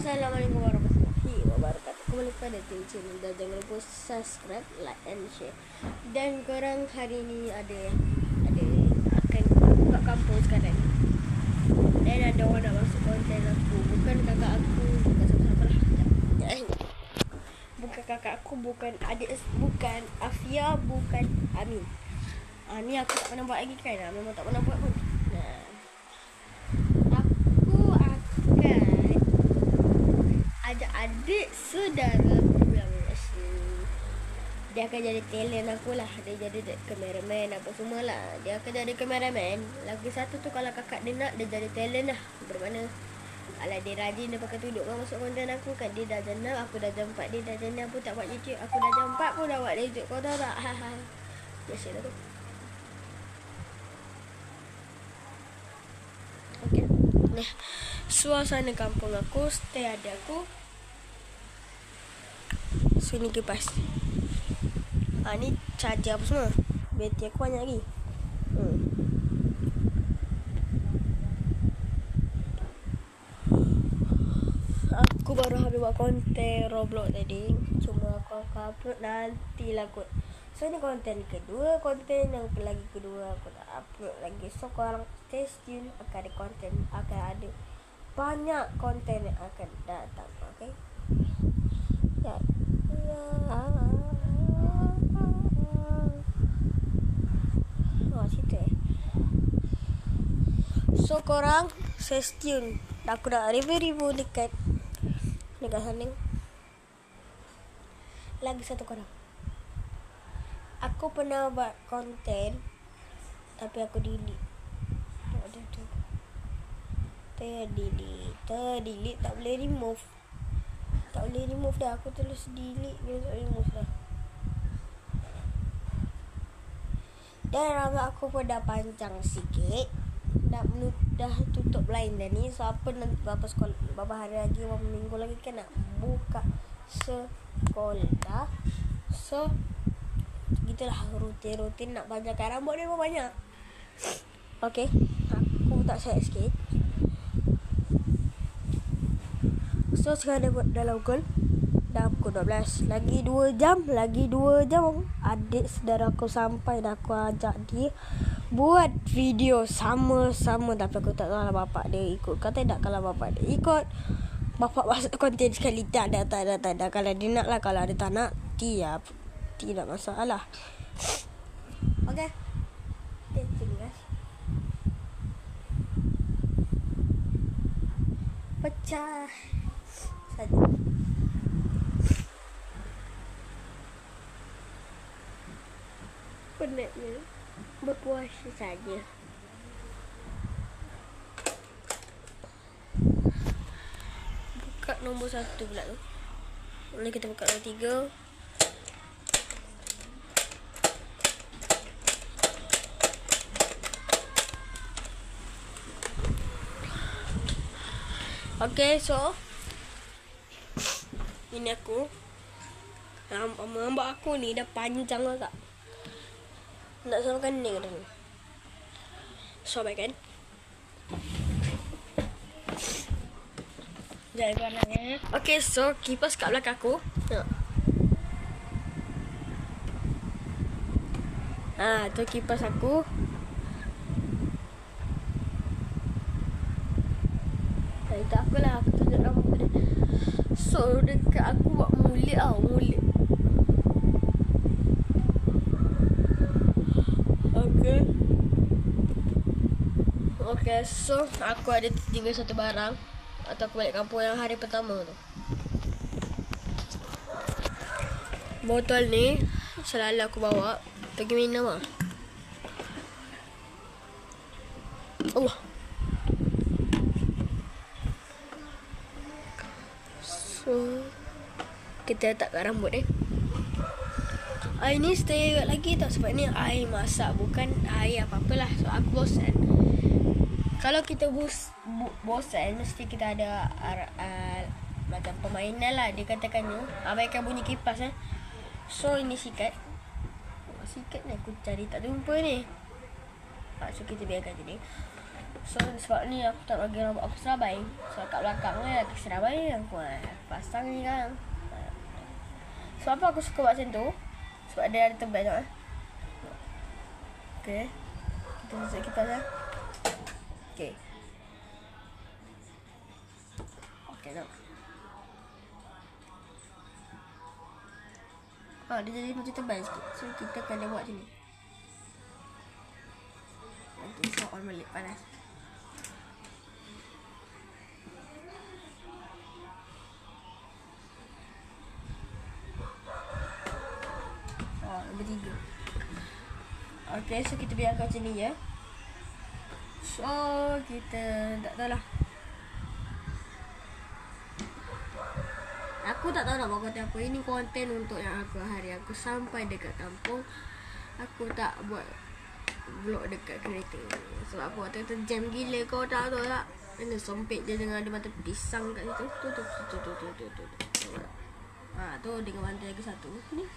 Assalamualaikum warahmatullahi wabarakatuh. Kembali pada channel dan jangan lupa subscribe, like and share. Dan korang hari ni ada akan buka kampung sekarang. Dan ada orang nak masuk konten aku. Bukan kakak aku, bukan siapa-siapa lah. Bukan kakak aku, bukan adik, bukan Afia, bukan Amin. Ni aku tak pernah buat lagi kan. Memang tak pernah buat pun. Ajak adik saudara aku yang dia akan jadi talent aku lah. Dia jadi cameraman apa semua lah. Dia akan jadi cameraman. Lagi satu tu kalau kakak dia nak, dia jadi talent lah. Bermakna kalau dia rajin, dia pakai tuduk kan masuk konten aku kan. Dia dah jam 6, aku dah jam 4. Dia dah jam 6 pun tak buat YouTube. Aku dah jam 4 pun dah buat YouTube. Kau tahu tak? Biasa lah tu. Okay. Nah, suasana kampung aku, stay ada aku. Sini kipas. Ni charger apa semua. Bateri aku banyak lagi. Aku baru habis buat konten Roblox tadi. Cuma aku akan upload nantilah kot. So ni konten kedua. Konten yang lagi kedua aku tak upload lagi. So korang stay tune. Akan ada konten, akan ada banyak konten yang akan datang. Okay. Ya. Situ So korang stay tune. Aku dah review dekat sana. Lagi satu korang, aku pernah buat konten tapi aku delete. Terdelete. Tak boleh remove dah. Aku tulis delete, dia tak remove dah. Dan rambut aku pun dah panjang sikit. Dah tutup line dah ni. So apa nanti berapa hari lagi, berapa minggu lagi kan nak buka sekolah. So gitulah rutin nak panjangkan rambut ni pun banyak. Okay, aku tak set sikit. So sekarang dah pukul dah pukul 12. Lagi 2 jam adik saudara aku sampai. Dah aku ajak dia buat video sama-sama. Tapi aku tak tahu lah bapak dia ikut. Kata tak, kalau bapak dia ikut, bapak masuk konten sekali. Tak ada. Kalau dia nak lah. Kalau dia tak nak, tidak masalah. Okay, thank you guys. Pecah saja. Penatnya berpuasa saja. Buka nombor 1 pula tu. Boleh kita buka nombor 3. Okay, so ini aku. Rambut aku ni dah panjang agak. Nak samakan ni kan. Sobek kan. Jangan warnanya. Okay, so kipas kat belakang aku. Tu kipas aku. Tak apalah, aku tunjuk rambut dia. So dekat aku buat mulut. Okay, so aku ada tinggal satu barang. Atau aku balik kampung yang hari pertama tu. Botol ni selalu aku bawa pergi minum lah. Allah. So kita letak kat rambut air ni stay lagi tau. Sebab ni air masak, bukan air apa-apalah. So aku bosan. Kalau kita bosan, mesti kita ada macam permainan lah. Dia katakan ni abaikan bunyi kipas. So ini sikat. Sikat ni aku cari tak jumpa ni. So kita biarkan je ni. So sebab ni aku tak bagi rambut aku serabai. So kat belakang ni lagi serabai aku pasang ni kan. Sebab apa aku suka buat macam tu? Sebab dia ada tebal tengok. Okay. Kita masuk kipas lah. Okay. Okay tengok. Dia jadi macam tebal sikit. So kita kena buat macam ni. Nanti so on balik panas. Nombor 3. Okay, so kita biarkan macam ni ya. So kita tak tahu lah. Aku tak tahu nak buat konten apa. Ini konten untuk yang aku hari aku sampai dekat kampung. Aku tak buat vlog dekat kereta. Sebab aku waktu tu jam gila, kau tak tahu tak. Ini sempit je dengan ada mata pisang kat situ. Tu. Tu dengan bantai lagi satu. Ni.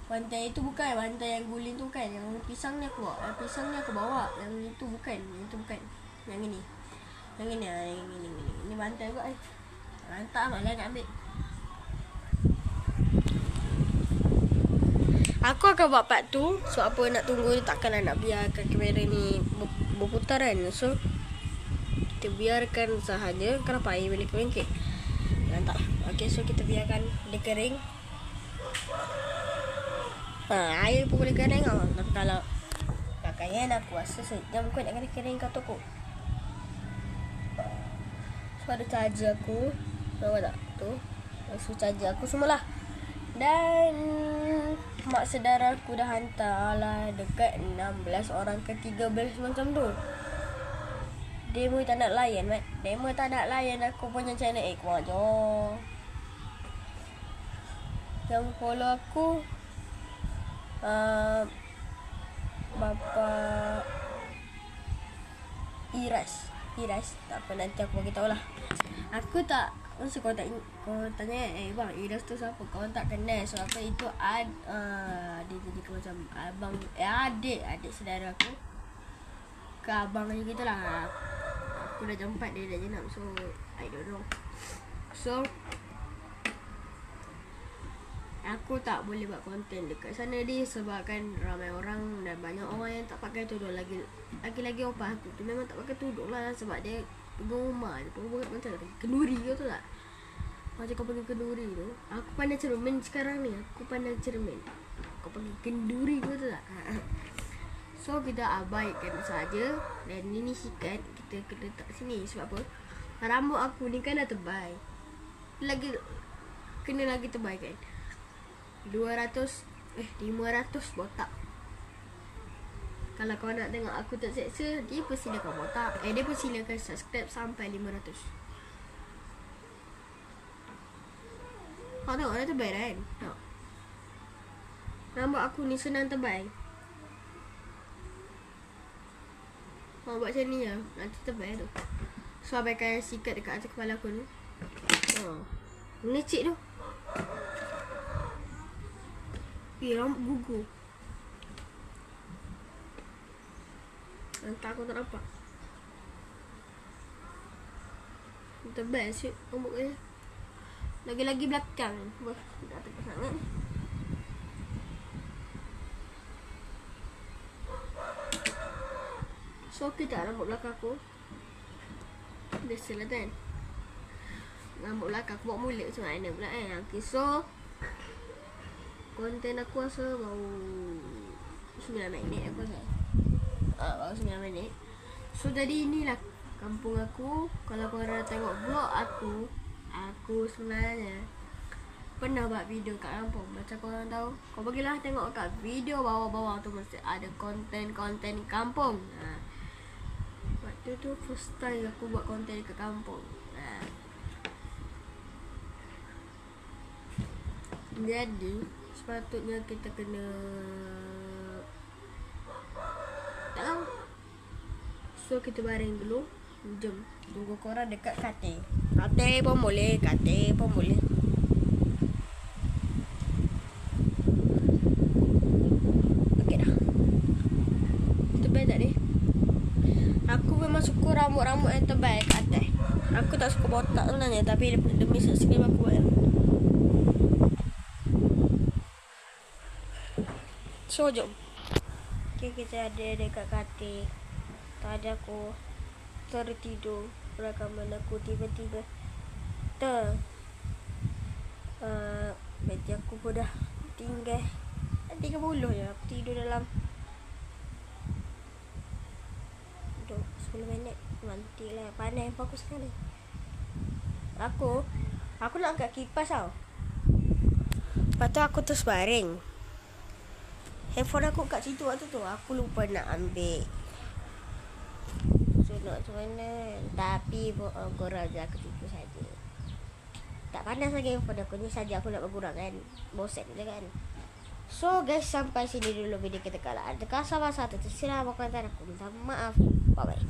Bantai itu bukan, bantai yang guling tu bukan. Yang pisang ni aku bawa. Yang pisang ni aku bawa. Yang itu bukan. Yang itu bukan. Yang ini. Yang ini. Ini bantai juga eh. Hantar malah nak ambil. Aku akan buat part tu. So apa nak tunggu, takkanlah nak biarkan kamera ni berputar kan. So kita biarkan sahaja. Kenapa air boleh kebengkit? Tak. Okay, so kita biarkan dia kering. Air pun boleh kering lah. Tapi kalau pakaian aku rasa sejam kot nak kering kat toko. So ada charger aku. Nampak tak? Tu. So charger aku semualah. Dan mak saudara aku dah hantar lah dekat 16 orang ke 13 macam tu. Demo tak nak layan, Mat. Demo tak nak layan aku punya channel. Kau aja. Yang follow aku Bapak Iras. Tak apa, nanti aku bagi tahu lah. Aku tak, mesti kau tanya bang Iras tu siapa? Kau tak kenal. So apa itu dia jadi macam abang, adik saudara aku ke abang macam gitu lah. Aku dah jam 4, dia dah jenam. So I don't know. So aku tak boleh buat konten dekat sana dia sebabkan ramai orang dan banyak orang yang tak pakai tudung. Lagi-lagi opah aku tu memang tak pakai tudung lah. Sebab dia pergi rumah je pun buat macam kenduri ke tu tak. Macam kau pergi kenduri tu. Aku pandai cermin sekarang ni. Aku pandai cermin. Kau pergi kenduri ke tu tak. So kita abaikan saja. Dan ini sikat kita kena letak sini. Sebab apa? Rambut aku ni kan dah tebal. Kena lagi tebal kan. 500 botak. Kalau kau nak tengok aku tak seksa, dia persilakan botak. Dia persilakan subscribe sampai 500. Kau tengok dah tebal kan? Tengok. Rambut aku ni senang tebal. Kau buat macam ni lah. Nanti tebal tu. So abaikan sikat dekat atas kepala aku ni. Ngecik tu. Rambut gugur. Entah aku tak nampak. Tebal siut rambut dia. Lagi-lagi belakang. Wah, dah tebal sangat. So kita rambut belakang aku. Biasalah kan. Rambut belakang aku buat mulut macam mana pula Okay, so konten aku rasa baru 9 minit aku rasa. Baru 9 minit. So jadi inilah kampung aku. Kalau korang dah tengok vlog aku sebenarnya pernah buat video kat kampung. Macam korang tahu, kau bagilah tengok kat video bawah-bawah tu mesti ada konten-konten kampung. Waktu tu first time aku buat konten kat kampung. Jadi sepatutnya kita kena tak tahu. So kita baring dulu. Jom tunggu korang dekat katil. Katil pun boleh. Okay dah. rambut-rambut yang tebal kat atas. Aku tak suka botak sebenarnya, tapi demi subscribe aku buat. So jom. Okay, kita ada dekat katil. Tadi aku tertidur rakaman aku tiba-tiba baju aku pun dah tinggal 30 je. Aku tidur dalam 10 minit. Mantik lah. Panas aku sekali. Aku nak angkat kipas tau. Lepas tu aku terus baring. Handphone aku kat situ waktu tu. Aku lupa nak ambil. So nak macam mana. Tapi korang je aku tidur saja. Tak panas lagi handphone aku ni. Saja aku nak bergurau kan. Bosan je kan. So guys, sampai sini dulu video kita. Kalau ada kasar-kasar tersilap aku minta aku. Minta maaf. Bye bye.